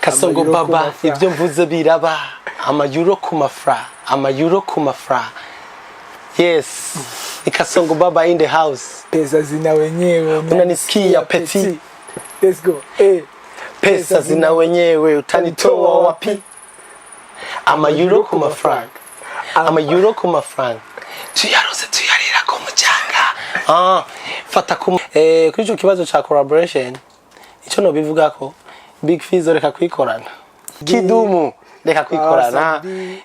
Kasongo baba ibyo mvuze biraba amayuro ku mafra yes Kasongo baba in the house pesa zina wenyewe unanisikia petit let's go pesa zina wenyewe utanitoa wapi amayuro ku mafranc tuyarose tuyarira ko mucanga fata ku kuri cyo kibazo cha collaboration icyo no bivuga ko Big Fizzo reka kwikorana Kidum reka kwikorana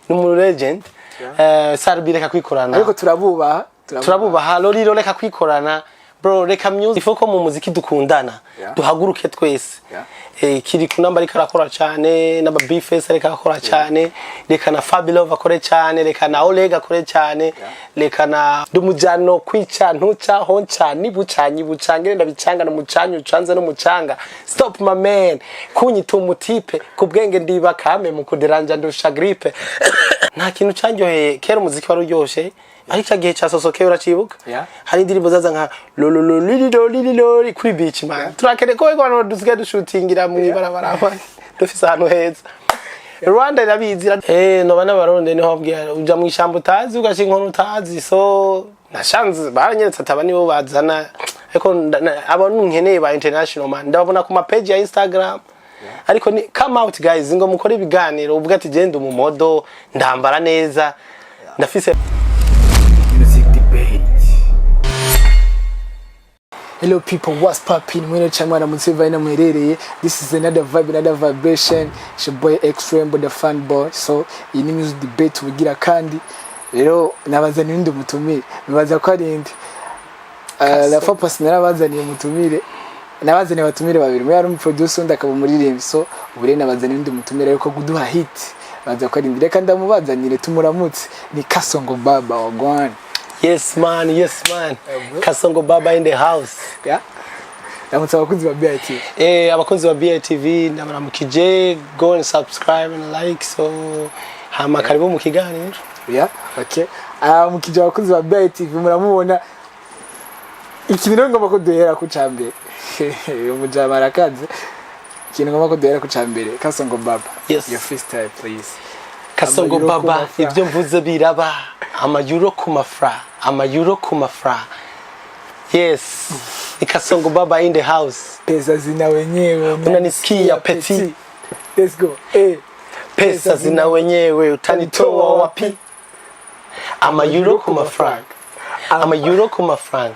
ni mu legend Sarbi reka kwikorana ariko turabubaha Loriro reka kwikorana bro reka music ifoko mu muziki dukundana duhaguruke twese kiri kunamba reka rakora cyane n'aba Bface reka akora cyane reka na Fabilove akore cyane reka na Olega akore cyane reka na dumujano kwica ntuca honca nibucanyi ngenda bicanga no mucanyu ucanze no mucanga stop my man kunyita umutipe kubwenge ndiba kame mu kuderanja ndusha gripe nta kintu cyanyoheye kera umuziki waruryoshe ariko gihe cyasosoke uracibuka hari indirimbo zaza nka lolololololololi kuri beach man turakene ko abantu dusigaye dushutingira mu ibarabara dufise ahantu heza Rwanda irabizira no bana baronde niho bwira uja mu ishambo utazi ugashinka utazi so nashanze baranyeretse atabani bo bazana ariko abantu nkeneye ba international man ndabona ku ma page ya Instagram ariko ni come out guys ngo mukore ibiganiro uvuga ati genda mu modo ndambara neza ndafise Hello people, what's poppin'? Mwene chamana mutsevaye na mwerereye. This is another vibe, another vibration. It's your boy X-Ray, the fan boy. So, iyi ni music debate ugira kandi rero nabazaniye ndi mutumire. Bibaza ko ari ndi. La fois passée nabazaniye mutumire. Nabazaniye batumire babiri. Mwe ari mu producer undi akaba umuririmbyi. So, ubure nabazaniye ndi mutumire ariko kuduha hit. Baza ko ari ndi. Reka ndamubazanire tumuramutse. Ni Kasongo baba wa Gwan. Yes man. Kasongo baba in the house. Yeah. Namutsa abakunzi ba BITV. Abakunzi ba BITV ndabaramukije, go and subscribe and like so hama karibu mu kiganiro. Yeah, okay. Mukije abakunzi ba BITV muramubona ikintu ngomba ko duhera ku cambere. Umujama arakaze. Ikintu ngomba ko duhera ku cambere. Kasongo baba. Yes. Your freestyle please. Kasongo baba ibyo mvuze biraba amayuro ku mafra yes Kasongo baba in the house pesa zina wenyewe unanisikia petit let's go pesa zina wenyewe utanitoa wapi amayuro ku mafranc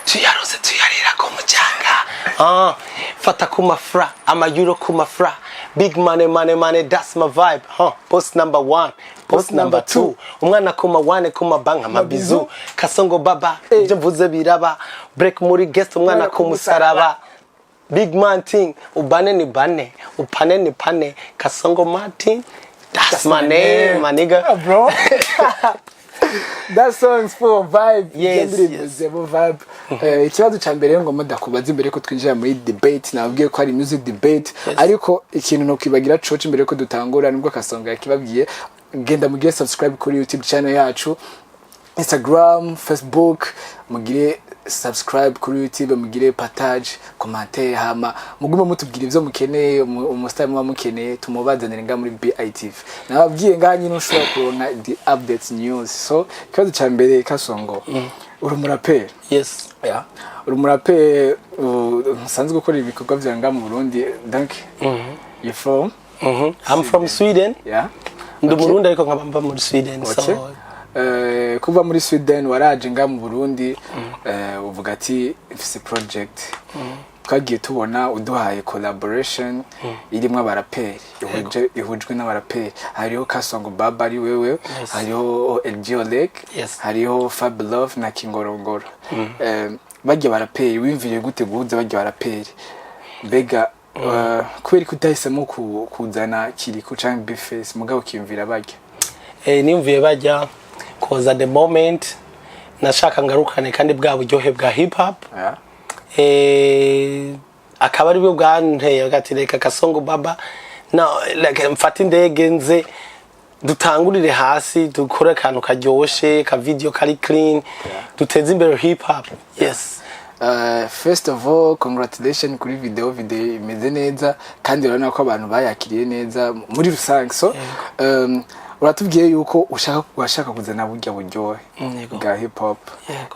tuyarose tuyarira ko mucanga fata ku mafra amayuro ku mafra big money that's my vibe post number 1 post number 2 umwana kuma 1 kuma banga mabizu Kasongo baba ibyo mvuze biraba break muri guest umwana kumusaraba big man thing ubane ni bane upane ni pane Kasongo Martin that's my name my nigga bro. That song's full of vibe. Yes. Vibe. Ikibazo ca mbere ngo mudakubaza imbere ko twinjira muri debate nabwiye ko ari music debate ariko ikintu no kwibagira coach imbere ko dutangura nibwo Kasongo yakibabwiye genda mugire subscribe kuri YouTube channel yacu Instagram, Facebook, mugire subscribe kuri YouTube, mugire partage, commenter hama mugume mutubwira ivyo mukeneye umustar mwa mukeneye tumubazanira nga muri BITV. Nababwiye nganye nushobora kuronka the updates news. So kazi ca mbere Kasongo uri umuraperi. Yes. Yeah. Uri umuraperi musanzwe gukora ibikorwa vya nga mu Burundi. Donc you from? I'm from Sweden. Yeah. Ndi Burundi ariko nkaba muri Sweden. Okay. So kuva muri Sweden waraje nga mu Burundi uvuga ati ifise project twagiye tubona uduhaye collaboration irimo abaraperi ihujwe n'abaraperi hariho Kasongo baba ari wewe hariho LG hariho Fabilove na Kingorongoro bajya baraperi wimviye gute guhuza bajya baraperi mbega kweri kutahisemo kuzana kiriko canke Bface mugabo kimvira bajya nimvuye bajya cause at the moment nashaka ngarukane kandi bwa buryohe bwa hip hop akaba ari bwo bwanteye agatireka Kasongo baba na like mfata indege nze dutangurire hasi dukore kantu karyoshe ka video kari clean duteze imbere hip hop yes First of all, congratulations kuri video imeze neza kandi urabona ko abantu bayakiriye neza muri rusange. So uratubwiye yuko ushaka kuzana burya buryohe bwa hip hop.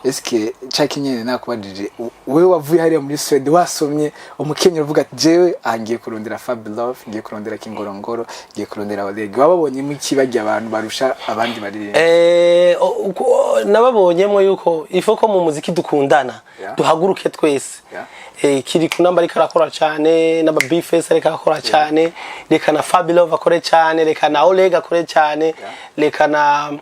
Eske chaki nyene nakubajije wewe wavuye hariya muri Sweden wasomye umukenyero uvuga ati jewe angiye kurondera Fab Love, ngiye kurondera Kingorongoro, ngiye kurondera Odege. Wababonye mu kibajya abantu barusha abandi bari nababonyemo yuko ifoko mu muziki dukundana duhaguruke twese. Kiri kunamba ariko arakora cyane n'aba Bface ariko arakora cyane, reka na Fab Love akore cyane, reka na Olega akore cyane, reka na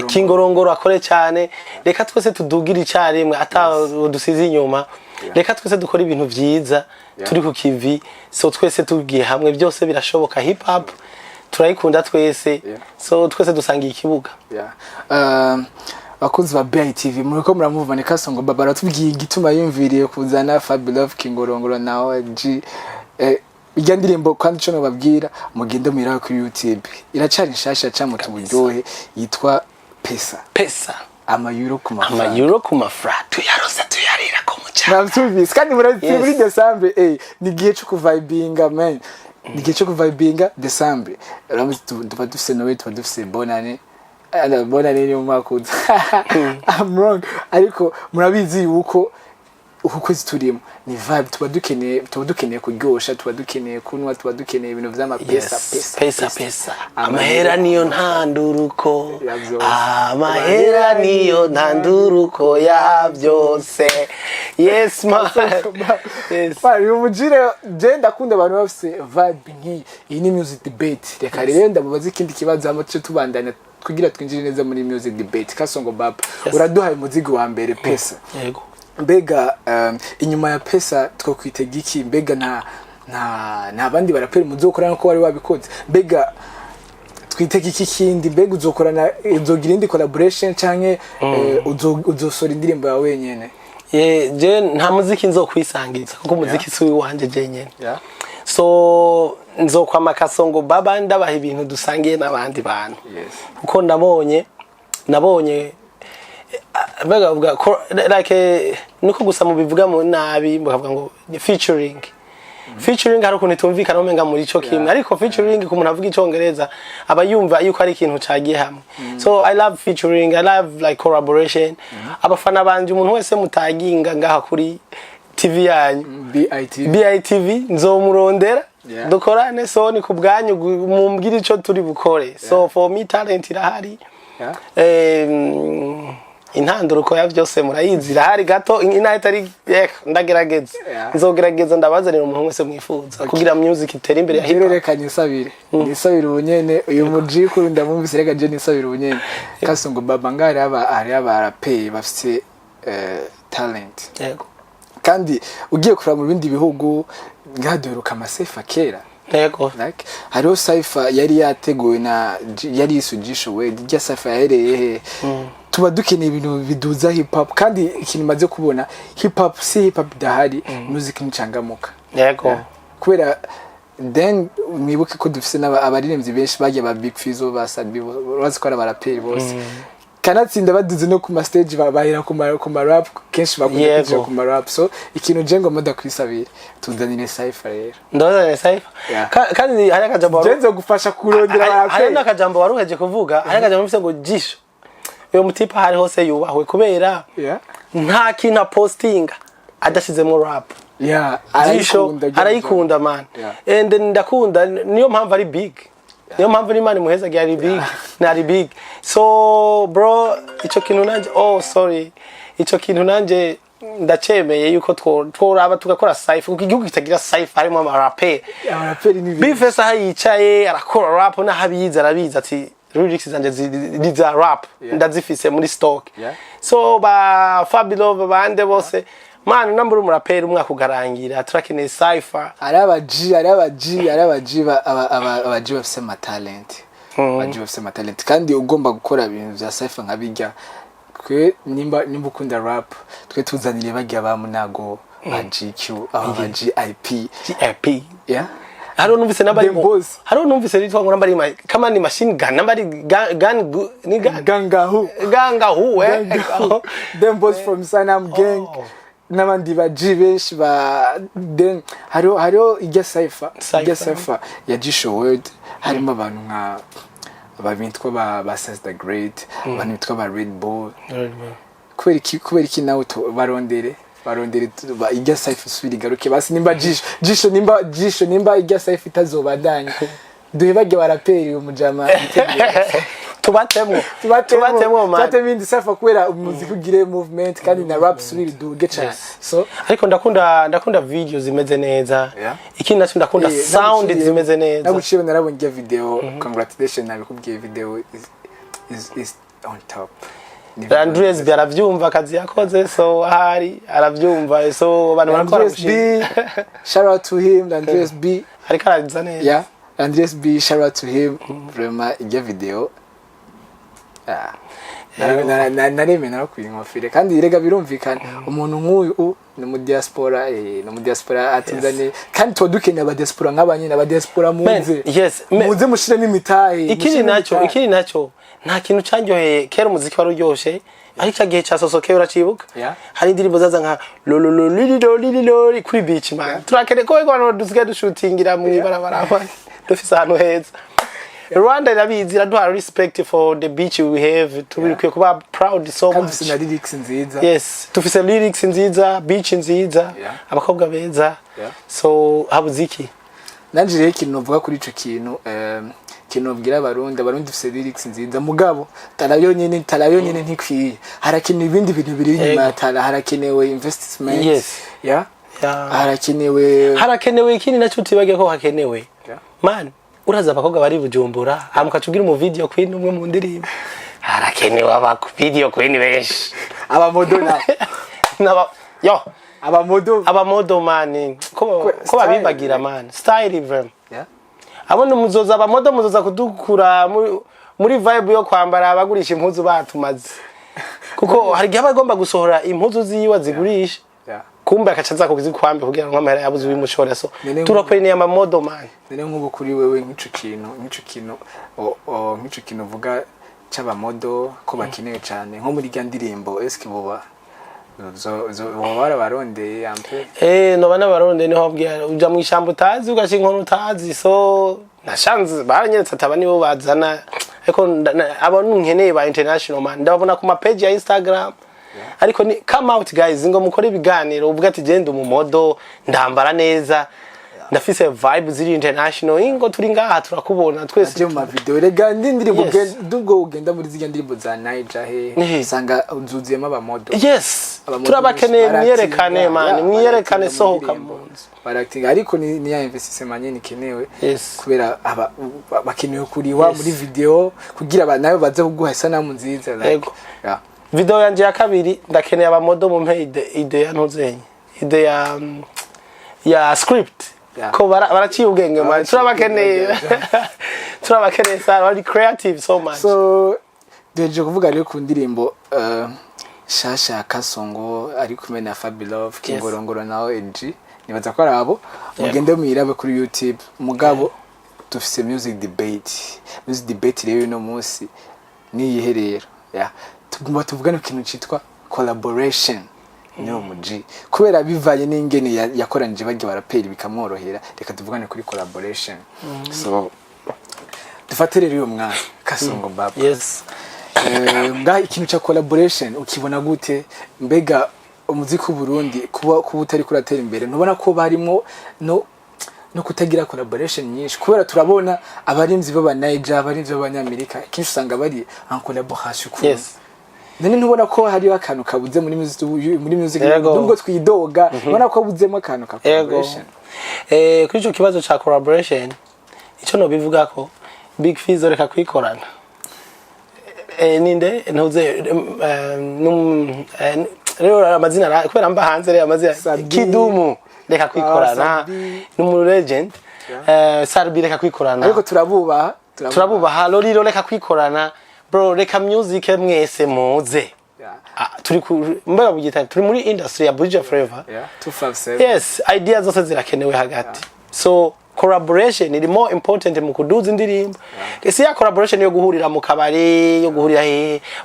Kingorongoro akore cyane, reka twese tudugira icyarimwe ata dusize inyuma, reka twese dukora ibintu byiza turi ku kivi. So twese tugiye hamwe byose birashoboka. Hip hop turayikunda twese, so twese dusangiye ikibuga. Bakunzi ba BITV muriko muramuvana Kasongo Baba ratubwiye igituma yumviriye kuzana Fab Love Kingorongoro na OG. Ijya ndirimbo kandi cyo babwira mugende mwira kuri YouTube iracari nshasha camutu buryohe yitwa Pesa amayuro ku mafra tuyarosa tuyarira ko mucyana nabtumvise kandi muri December ni gihe cyo kuvibinga man, ni gihe cyo kuvibinga December ramos tuba dufise Noel tuba dufise bonane bona rero makuza. I'm wrong ariko murabizi yuko ukwezi turimo ni vibe tuba dukeneye kuryosha, tuba dukeneye kunwa, tuba dukeneye ibintu pesa amahera niyo ntanduruko, amahera niyo ntanduruko ya byose. Yes man. Yes uyu mujire je ndakunda abantu bafise vibe nki iyi ni music debate. Reka rero ndamubaza ikindi kibazo amace tubandanya kugira twinjire neza muri music debate. Kasongo Baba uraduhaye muzigo wa mbere Pesa. Yego. Mbega inyuma ya Pesa two kwitega iki? Mbega nta bandi barapera muzokorana ko wari wabikoze? Mbega twitega iki kindi? Mbega uzokorana uzogira indi collaboration canke uzosora indirimbo yawe wenyene? Je nta muziki nzokwisangiza kuko muziki si wanje je nyene. So nzokwama Kasongo Baba ndabaha ibintu dusangiye n'abandi bantu. Kuko nabonye bavuga like nuko gusa mu bivuga mu nabi bavuga ngo featuring hari ukuntu tumvikana umenga muri ico kimwe, ariko featuring ku muntu avuga icongereza aba yumva yuko ari ikintu cagiye hamwe. So I love featuring, I love like collaboration. Abafana banje umuntu wese mutaginga ngaha kuri TV yanyu BITV nzomurondera dukorane. So ni kubwanyu mumbwira ico turi bukore. So for me talent irahari. Intanduruko ya byose murayizi irahari gato inahita ari ndagerageza nzogerageza ndabazanira umuntu wese mwifuza kugira music itere imbere ya hip hop. Reka nisabire ubunyene uyu muji kuri ndamumvise reka je nisabire ubunyene. Kasongo Baba ngari aba rapper bafite talent. Yego. Kandi ugiye kura mu bindi bihugu ngaduruka amasefa kera. Yego. Like hariho Cypher yari yateguwe na yari JISHO we rya Cypher yahereye tuba dukeneye ibintu biduza hip hop kandi ikintu maze kubona hip hop si hip hop dahari music nichangamuka. Yego. Kubera then mwibuke ko dufise n'abaririmbyi benshi bagiye ba Big Fizzo basabi bazi ko ari abaraperi bose kanatsinda baduze no ku stage bahera ku rap kenshi bakunda ku rap. So ikintu jengo moda kwisabira tuzanire Cypher rero ndozane Cypher kandi hari akajambo jenzo gufasha kurondera abaraperi. Hari n'akajambo waruheje kuvuga, hari akajambo mfise ngo JISHO uyo mutipa hari hose yubahwe kubera nta kintu postinga adashizemo rap. JISHO arayikunda man. And ndakunda niyo mpamvu ari big. Niyo mpamvu ni mani muheza gari big nari big. So bro ico kintu nanje ico kintu nanje ndacemeye yuko tworaba tugakora Cypher kuko igihugu kitagira Cypher harimo abaraperi ni Bface aho yicaye arakora rap na habiza arabiza ati lyrics zanje ziza rap ndazifise muri stock. So ba Fab Love bande bose man number umuraperi umwaka ugarangira turakeneye Cypher. Abaji bafise ma talent. Abaji bafise ma talent kandi ugomba gukora ibintu bya Cypher nkabijya kwe nimba ukunda rap twe tuzanire bajya ba munago ba GQ aba GIP haro numvise nambari Boss. haro numvise ritwa ngo nambari kama ni machine gun nambari gun ni Gangahu them boys from Sanam gang n'abandi baji benshi ba then hariho ijya cipher ya JISHO word harimo abantu nka ababintwa ba Sister Great abantu bitwa ba Red Bull kubera iki nawe barondere ijya cipher subira garuke basi nimba JISHO nimba ijya cipher itazobadanya duhe bage baraperi umujama tubatemwo man indi safa kwera umuziki ugire movement kandi na rap subiri duge cyane so ariko ndakunda video zimeze neza ikindi nacho ndakunda sound zimeze neza naguciye narabonye video congratulations nabikubwiye video is on top Andres baravyumva akazi yakoze so hari aravyumva so abantu barakora gushika shout out to him Andres B ariko araza neza Andres B shout out to him vraiment ijya video nareme narakwingofire kandi irega birumvikana umuntu nk'uyu ni mu diaspora atizane kandi twadukenya aba diaspora nk'abanyine aba diaspora muze mushiremo imitahe ikindi naco nta kintu cyanyoheye kera umuziki wari uryoshe ariko gihe cyasosoke uracibuka hari indirimbo zaza nka lolololololololi kuri beach man turakene ko abantu dusigaye dushutingira mu ibarabara dufise ahantu heza Rwanda irabizi iraduha respect for the beach we have tubikwiye kuba proud so much kandi lyrics nziza tufise lyrics nziza beach nziza abakobwa beza so habuziki nanjye ikintu novuga kuri ico kintu kinobwira abarundi dufise lyrics nziza mugabo tarayo nyene ntikwiye harakenewe ibindi bintu biri inyuma ya tara harakenewe investment harakenewe ikindi naco tibage ko hakenewe man uraza abakobwa bari Bujumbura amukacugira mu video queen umwe mu ndirimbo harakenewe abako video queen benshi abamodo abamodo man ko babibagira man style even abone muzoza abamodo muzoza kudukura muri vibe yo kwambara abagurisha impuzu batumaze kuko hari gihe bagomba gusohora impuzu ziwa zigurisha kumbe akacaza kuzikwambe kugira ngo amahera yabuze wimushora so turakwereye amamodo man nene nk'ubu kuri wewe nk'ico kintu vuga cy'abamodo ko bakenewe cyane nko muri rya ndirimbo eske boba barondeye ampe no bana baronde niho abwira uja mu ishambo utazi ugashinka utazi so nashanze baranyeretse atabani bo bazana ariko abantu nkeneye ba international man ndabona ku ma page ya Instagram ariko ni come out guys ngo mukore ibiganiro uvuga ati genda umumodo ndambara neza ndafise vibe ziri international ingo turi ngaha turakubona twese mu video rega ndirimbo dubwo ugenda muri zige ndirimbo za Niger he sanga uzuziyemo abamodo turabakeneye mwiyerekane man mwiyerekane sohoka munsi baracting ariko ni ya investissement nyene kenewe kubera bakenewe kuriwa muri video kugira nayo baze kuguha sanamu nziza like video yanje ya kabiri ndakeneye abamodo mu mpe ide ya ntuzenye ide ya script ko baraciye ubwenge man turabakeneye sana bari creative so much so deje kuvuga rero ku ndirimbo shasha kasongo ari kumwe na Fabilove kingorongoro nawe NG nibaza ko arabo mugende mwirabe kuri YouTube mugabo dufise music debate rero no munsi ni yiherero tugomba tuvugana ikintu citwa collaboration niyo muji kubera bivanye n'ingene yakoranije bagiye baraperi bikamworohera reka tuvugane kuri collaboration so dufatire rero mwana kasongo baba nga ikintu cha collaboration ukibona gute mbega umuziki w'Uburundi kuba utari kuratera imbere ntubona ko barimo no kutagira collaboration nyinshi kubera turabona abarinzi baba Niger abarinzi b'Abanyamerika kinshi usanga bari en collaboration nene ntubona ko hari akantu kabuze muri music nubwo twidoga ubona ko abuzemo akantu ka collaboration kuri cyo kibazo cha collaboration ico no bivuga ko Big Fizzo reka kwikorana ninde ntuze rero amazina kubera mba hanze rero amazina Kidum reka kwikorana numu legend Sarbi reka kwikorana ariko turabubaha Lolilo reka kwikorana bro reka music mwese muze turi mbaga bugita turi muri industry ya Buja Forever 257 yes ideas zose zirakenewe hagati so collaboration iri more important mu kuduza indirimbo ese ya collaboration yo guhurira mu kabari yo guhurira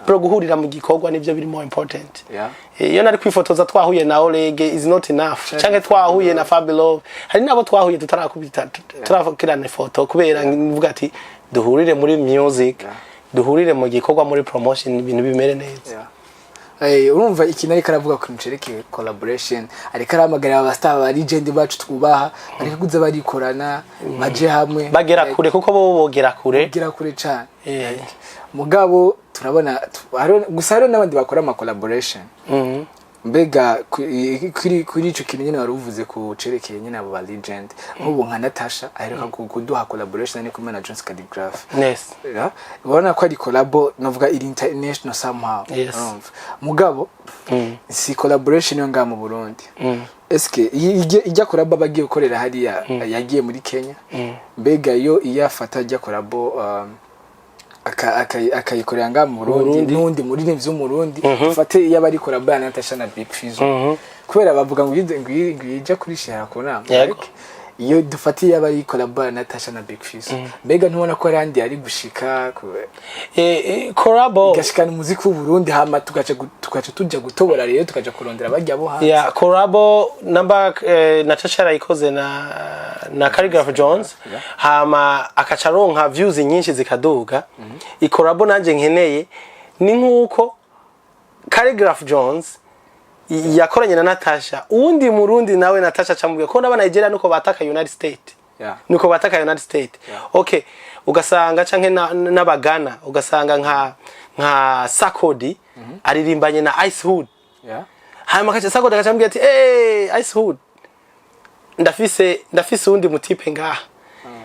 bro guhurira mu gikorwa nivyo biri more important iyo nari kwifotoza twahuye na Orege is not enough canke twahuye na Fabulous hari nabo twahuye tutarakubita turavukirana ifoto kubera nvuga ati duhurire muri music duhurire mu gikorwa muri promotion ibintu bimere neza urumva iki nari karavuga ku ncereke collaboration ariko aramagara abastar ba legend bacu twubaha ariko kuza barikorana baje hamwe bagera kure kuko bo bogera kure cyane mugabo turabona gusa rero n'abandi bakora ama collaboration mbega kuri ico kintu nyene waruvuze ku cerekeye nyene abo ba legend nk'ubu nka Natasha aheruka kuduha collaboration ni kumwe na Jones Calligraph ubona ko ari collabo novuga iri international somehow mugabo si collaboration yo nga mu Burundi eske ijya collabo bagiye gukorera hariya yagiye muri Kenya mbega yo iyafata ijya collabo akayikorera nga mu Burundi n'undi muri n'ivyo mu Burundi ufate iyo bari collabo ya Natasha na Big Fizzo kubera bavuga ngo ija kuri share kona iyo dufatiye abari collabo ya Natasha na Big Fizzo mbega ntubona ko randi ari gushika collabo igashikana umuziki w'u Burundi hama tugaca tujya gutobora rero tukaja kurondera bajya bo hanze collabo number Natasha yayikoze na Calligraph Jones hama akaca ronka views nyinshi zikaduga collabo nanje nkeneye ni nkuko Calligraph Jones yakoranye na Natasha undi murundi nawe Natasha camubwiye ko nabana Nigeria nuko bataka United States nuko bataka United States okay ugasanga canke n'abagana ugasanga nka Sakodi aririmbanye na Ice Hood hama kacha Sakodi akacambwiye ati Ice Hood ndafise undi mutipe ngaha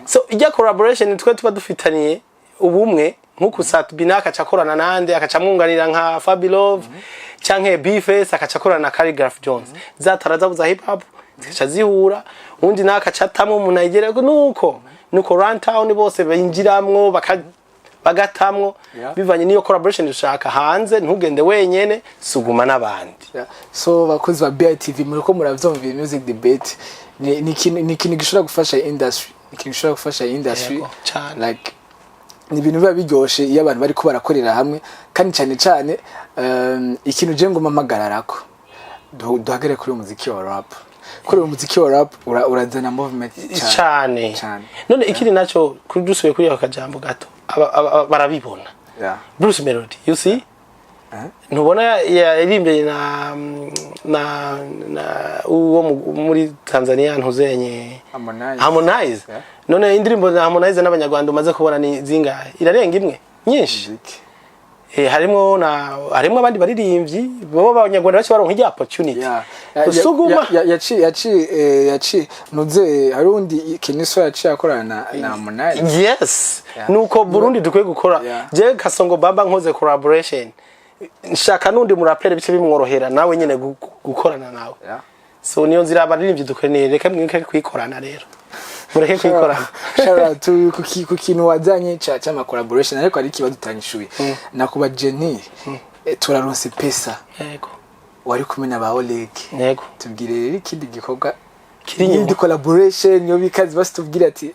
so ijya collaboration twe tuba dufitaniye ubumwe nkuko Satbina akacakorana nande akacamwunganira nka Fabulous canke Bface akacakorana na Calligraph Jones zataraza buza hip hop zikaca zihura undi nakacatamwe mu Nigeria nuko Runtown bose binjiramwo bagatamwo bivanye niyo collaboration dushaka hanze ntugende wenyene suguma nabandi so bakozi ba BITV muriko muravyumva music debate ni kintu gishobora gufasha industry like ni ibintu biba biryoshe iyo abantu bari ko barakorera hamwe kandi cyane ikintu je ngo mamagararako duhagere kuri umuziki wa rap kuri umuziki wa rap urazana movement cyane none ikiri naco kuri dusuye kuri akajambo gato barabibona Bruce Melody you see ntubona yaririmbye na uwo muri Tanzania ntuzenye Harmonize none indirimbo za Harmonize n'abanyarwanda umaze kubona ni zingahe irarenga imwe nyinshi harimo abandi baririmbyi bo abanyarwanda bace baronka ijya opportunity usuguma yaci nuze harundi Kiniso yaci akorana na Harmonize yes nuko Burundi dukwiye gukora je Kasongo Baba nkoze collaboration nshaka nundi murapere bice bimworohera nawe nyene gukorana nawe so niyo nzira abaririmbyi dukeneye reka mwike kwikorana rero mureke kwikorana sharatu ku kintu wazanye cha collaboration ariko ari kibazo tanyishuye nakuba Jenny turaronse pesa yego wari kumena ba Oleg yego tubwire rero ikindi gikorwa kiri collaboration yo bikazi basi tubwire ati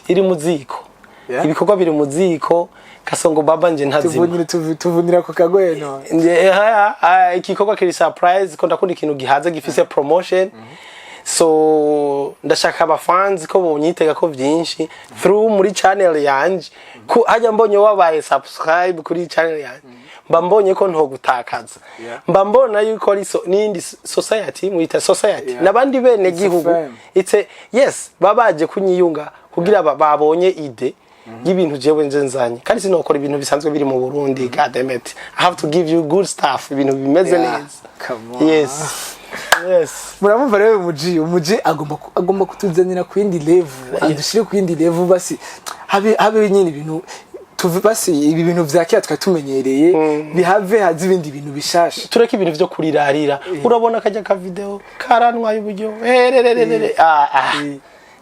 iri muziko ibikorwa biri muziko Kasongo Baba nje ntazima tuvunira ko kagweno ikikorwa kiri surprise ko ndakunda ikintu gihaze gifise promotion so ndashaka aba fans ko bonyitega ko vyinshi through muri channel yanje ko hajya mbonye wabaye subscribe kuri channel yanje mba mbonye ko nto gutakaza mba mbona yuko ari nindi society muita society nabandi bene gihugu yes babaje kunyiyunga kugira babonye ide y'ibintu jewe nzenzanye kandi sinokora ibintu bisanzwe biri mu Burundi god damn it I have to give you good stuff ibintu bimeze neza yes muramumva rero umuji agomba kutuzanira ku yindi level adushire ku yindi level basi habe nyine ibintu basi ibi bintu vyakira tukatumenyereye bihave hazi ibindi bintu bishasha tureke ibintu vyo kurirarira urabona kajya ka video karanwa y'uburyo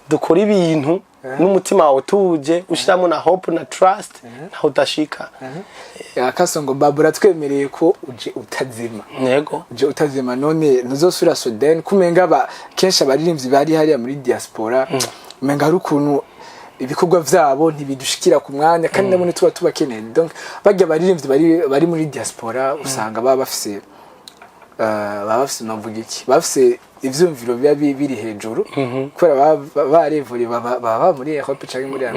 dukora ibintu n'umutima wawe utuje ushiramo na hope na trust naho udashika. Kasongo babura twemereye ko uje utazima. Yego. Uje utazima none ntuzosura Sudan kumenga kenshi abaririmbyi bari hariya muri diaspora menga ari ukuntu ibikorwa vyabo ntibidushikira ku mwanya kandi nabone tuba tubakeneye. Donc bajya abaririmbyi bari muri diaspora usanga baba bafise navuga iki bafise ivyumviro biri hejuru kubera barevuri baba muri Europe cyangwa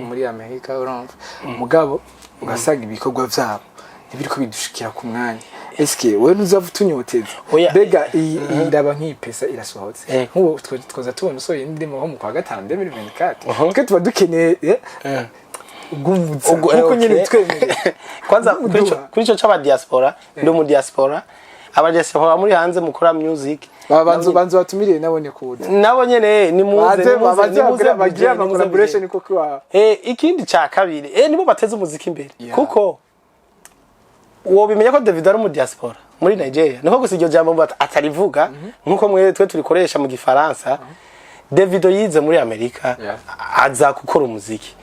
muri Amerika urumva mugabo ugasanga ibikorwa vyabo ntibiriko bidushikira ku mwanya. Eske wewe ntuzavu tunyoteza bega ndaba nk'ipesa irasohotse nk'ubu twoza tubona so yindimo ho mu kwa gatanu 2024 twe tuba dukeneye gumutsa uko nyine twemeye kwanza kuri cyo cy'aba diaspora ndo mu diaspora abadiaspora muri hanze mukora music banzo batumiriye nabone kuza nabo nyene ni muze bagira collaboration ko kwa ikindi cya kabiri nibo bateze umuziki imbere kuko uwo bimenya ko David ari mu diaspora muri Nigeria niko gusa iryo jambo atarivuga nkuko mwe twe turikoresha mu gifaransa. David yize muri Amerika aza gukora umuziki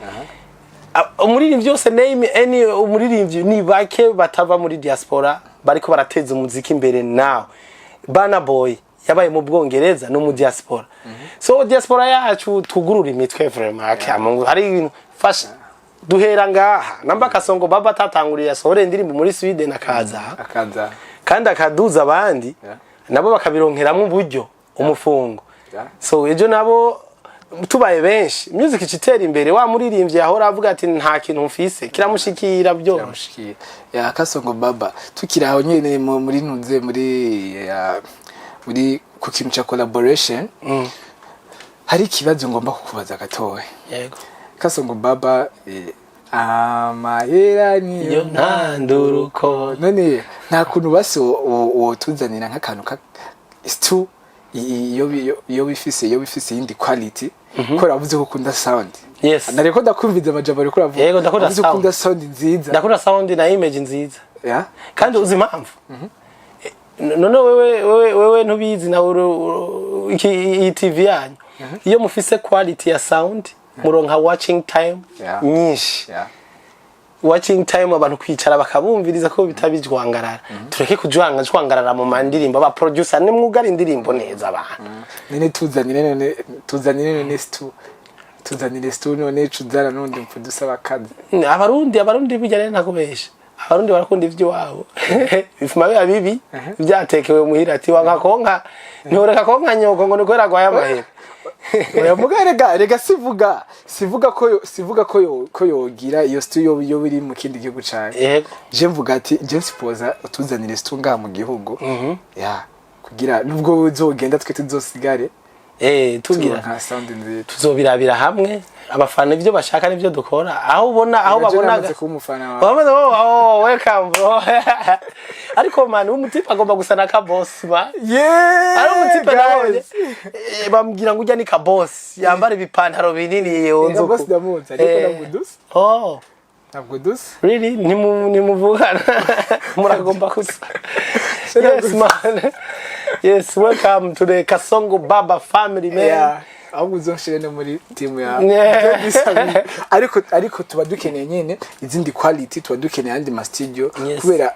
umuririmbyi byose name any umuririmbyi ni bake batava muri diaspora bariko barateza umuziki imbere nawe. Bana Boy yabaye mu Bwongereza no mu diaspora so diaspora yacu tugurura imitwe vraiment hari ibintu fasha duhera ngaha namba Kasongo baba tatanguriye sore ndirimbo muri Sweden akaza kandi akaduza abandi nabo bakabironkeramwe uburyo umufungo so ejo nabo tubaye benshi music kitera imbere wa muririmbyi yahora avuga ati nta kintu mfise kiramushikira byo ya Kasongo baba tukiraho nyene muri ntunze muri ku kintu cha collaboration hari kibazo ngomba kukubaza gatowe. Yego Kasongo baba amahera niyo ntanduruko none nta kuntu base wotuzanira nk'akantu ka stu iyo bifise yindi quality ko ravuze ko kunda sound. Yes nareko ndakumviza amajambo ariko ravuze. Yego ndakunda sound nziza ndakunda sound na image nziza kandi uzi impamvu none wewe ntubizi na iki TV yanyu iyo mufise quality ya sound muronka watching time nyinshi watching time abantu kwicara bakabumviriza ko bitabijwangarara tureke kujwangarara mu mandirimbo aba producer ni mwugara indirimbo neza abantu nene tuzanire stu none cuzana nundi producer bakaze abarundi bijyane nakubesha abarundi barakunda ivyo wabo ifuma biba bibi byatekewe muhira ati wangakonka ntoreka konka nyoko ngo nikwera gwa yamahera oya mugarega rega sivuga ko yogira iyo studio yo biri mu kindi gihugu cyane. Yego je mvuga ati je suppose utuzanire stu nga mu gihugu kugira nubwo uzogenda twe tuzosigare tugira nka sound nziza tuzobirabira hamwe abafana ivyo bashaka nivyo dukora aho babonaga welcome bro ariko man umutipa agomba gusana ka boss ba ari umutipa nawe bambwira ngo ujya ni ka boss yambara ibipantaro binini yonzo boss ndamuza ariko namudusa ntabwo dusa really nimuvugana muragomba kusa. Yes man yes welcome to the Kasongo Baba family man ahubwo uzoshire muri team ya ariko tuba dukeneye nyene izindi quality tuba dukeneye andi ma studio kubera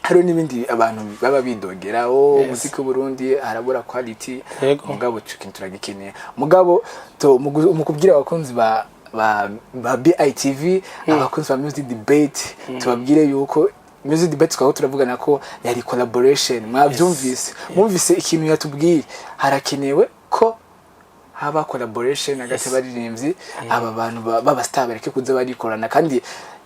hari n'ibindi abantu baba bidogera muziki Burundi arabura quality mugabo cyukintu turagikeneye mugabo to mukubwira abakunzi ba BITV abakunzi ba music debate tubabwire yuko music debate twako turavugana ko yari collaboration mwumvise ikintu yatubwiye harakenewe ko haba collaboration hagati baririmbyi aba bantu baba star bareke kuza barikorana kandi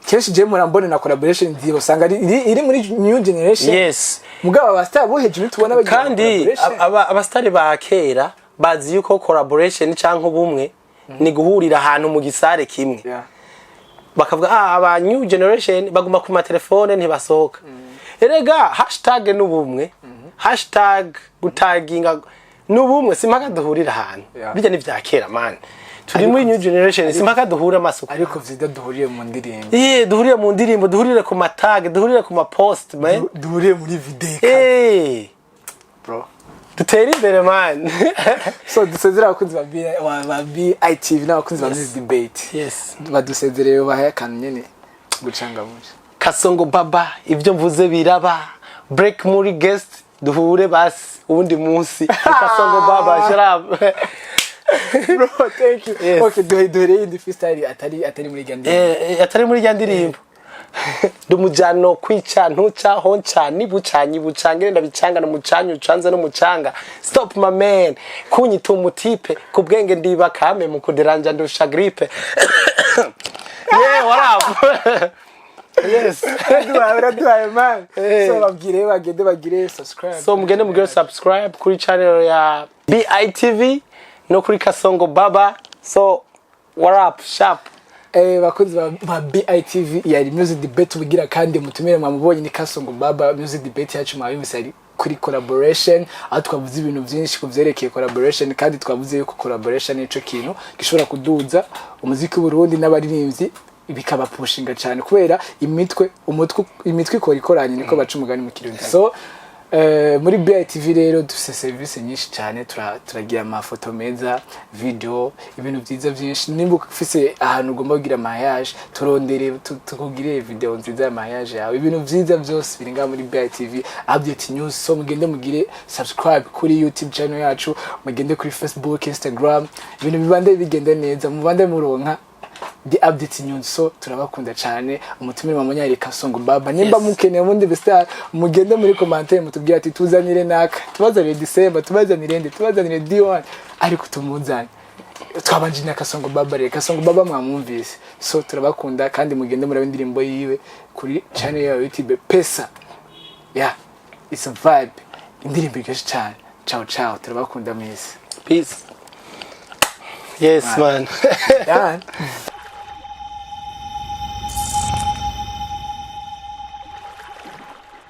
kenshi je murambone na collaboration nziyo usanga iri muri new generation mugabo aba star bo hejuru tubona bagira kandi aba star ba kera bazi yuko collaboration canke ubumwe ni guhurira ahantu mu gisare kimwe bakavuga aba new generation baguma ku matelefone ntibasohoka erega hashtag n'ubumwe hashtag gutaginga n'ubumwe simpaka duhurira ahantu bijya ni vya kera man turi muri new generation simpaka duhura amasuku ariko vyida duhuriye mu ndirimbo duhuriye mu ndirimbo duhurire ku matag duhurire ku ma post man duhuriye muri video bro dutera imbere man. So dusezera abakunzi ba BITV n'abakunzi ba Music Debate. Yes. Badusezereye bahaye akantu nyene gucangamuje. Kasongo baba ibyo mvuze biraba. Break muri guest duhure basi ubundi munsi. Kasongo baba sharab. Bro, thank you. Yes. Okay, duhere indi freestyle atari muri gandi. Atari muri gyandirimbo. Dumujano kwica ntuca honca nibucanyi bucange ndabicanga no mucanyu ucanze no mucanga. Stop my man. Kunyita umutipe kubwenge ndiba kame mu kuderanja ndusha gripe. Yeah, what up? Yes. Uraduhaye man. So bagire subscribe. So mugende subscribe kuri channel ya BITV no kuri Kasongo Baba. So what up sharp? Bakunzi ba BITV yari Music Debate ubugira kandi mutumire mwamubonye ni Kasongo Baba. Music Debate yacu mwabimsari kuri collaboration aho twavuze ibintu byinshi kuvyerekeye collaboration kandi twavuze yuko collaboration nico kintu gishobora kuduza umuziki w'u Burundi n'abaririmbyi bikaba pushinga cyane kubera imitwe ikora ikoranye niko baca umugani mu kirundi. So muri BITV rero dufite service nyinshi cyane turagira amafoto meza, video, ibintu byiza byinshi. Nimba ufise ahantu ugomba kugira mariage turondere tukugire video nziza ya mariage yawe. Ibintu byiza byose biringa muri BITV update news. So mugende mugire subscribe kuri YouTube channel yacu, mugende kuri Facebook, Instagram, ibintu bibande bigende neza, mubande muronka the update news. So turabakunda cyane umutumire wa munyari Kasongo Baba. Nimba mukeneye mundi bestar mugende muri commentaire mutubwira ati tuzanire naka, tubazanire December, tubazanire ndi, tubazanire D1 ariko tumuzane twabanje na Kasongo Baba. Reka Kasongo Baba mwamumvise. So turabakunda kandi mugende muri indirimbo yiwe kuri channel ya YouTube Pesa. Yeah, it's a vibe. Indirimbo igashe cyane. Ciao turabakunda mwese. Peace. Yes man. Done.